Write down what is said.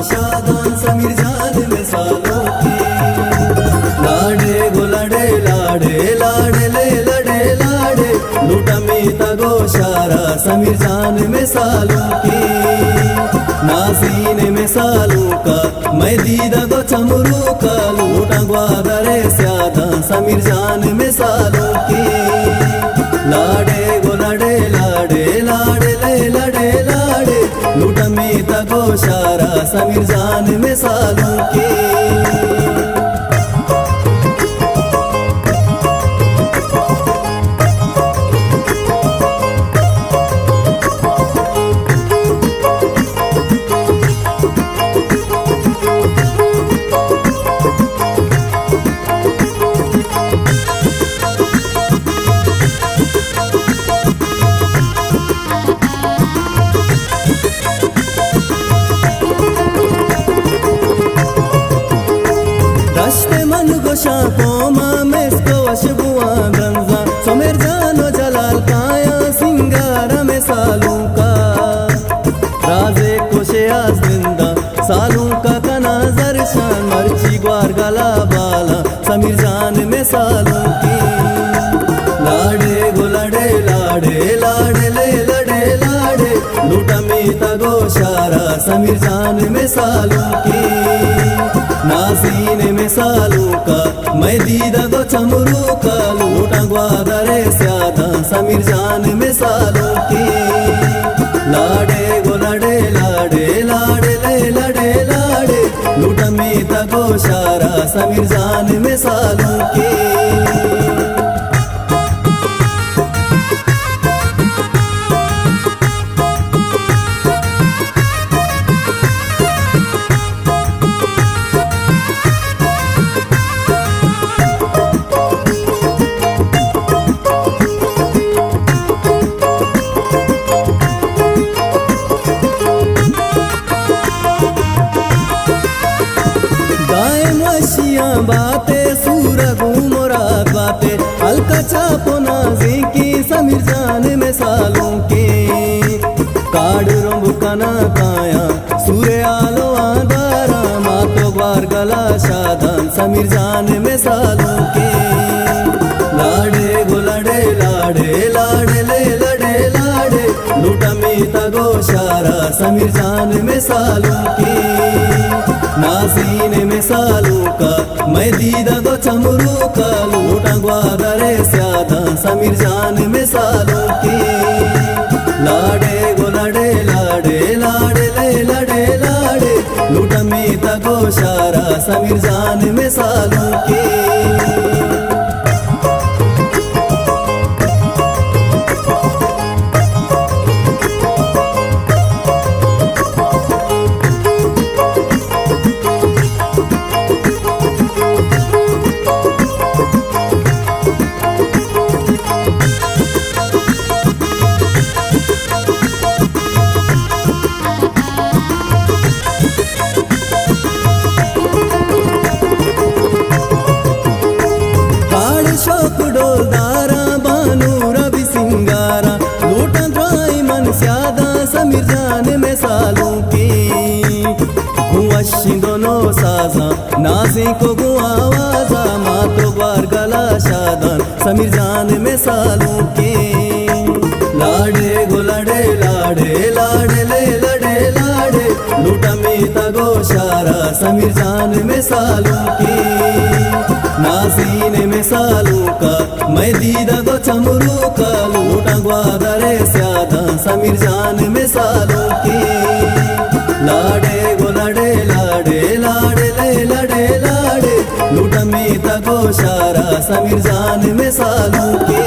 शादान समीर जान में सालों की लाडे गो लाडे लाडे लाडे ले लडे लाडे लूटा मीता गोशारा समीर जान में सालों की नासीने में सालों का मैं दीदा गो चमरू का लूटा ग्वादरे स्यादा समीर जान में सालों की लाडे गो लाडे लाडे लाडे ले लडे लाडे लूटा मीता गोशारा समीर जान में सालों की शाको मामेस्को वशबुआ गंजा सोमेर जानो जलाल काया सिंगारा में सालों का राजे कोशे आज जिंदा सालों का कनाजर शान मर्ची ग्वार गला बाला समीर जान में सालों की लाडे गो लाडे लाडे लाडे ले लडे लाडे लूटा मीता गोशारा समीर जान में सालों की नासीने में सालों का मैं दीदा गो चमरू का लूटा ग्वादरे स्यादा समीर जान में सालों की लाडे गो लाडे लाडे लाडे ले लडे लाडे लूटा मीता गोशारा समीर जान में सालों की बातें सूरगू मुराद बातें हल्का चापो नाजी की समीर जान में सालों की काड़ रोंबु कना काया सूर्य आलो आदारा मातो ग्वार गला शादान समीर जान में सालों की लाडे गो लाडे लाडे लाडे ले लडे लाडे लूटा मीता गोशारा समीर जान में सालों की नासीने में सालों का मैं दीदा गो चमरू का लूटा ग्वादरे स्यादा समीर जान में सालों की लाडे गो लाडे लाडे लाडे ले लडे लाडे लूटा मीता गोशारा समीर जान में सालों की शोक डोलदारा बानू रवि सिंगारा लूटा ड्राई मन स्यादा समीर जान में सालों की गुआशी दोनों साजा नाजी को गुआवाजा मातो बार गला शादान समीर जान में सालों की लाडे गो लाडे लाडे लाडे ले लडे लाडे लूटा मीता गोशारा समीर जान में सालों की नासीने में सालों का मैं दीदा गो चमरू का लूटा ग्वादरे स्यादा समीर जान में सालों की लाडे गो लाडे लाडे लाडे ले लडे लाडे लूटा मीता गोशारा समीर जान में सालों की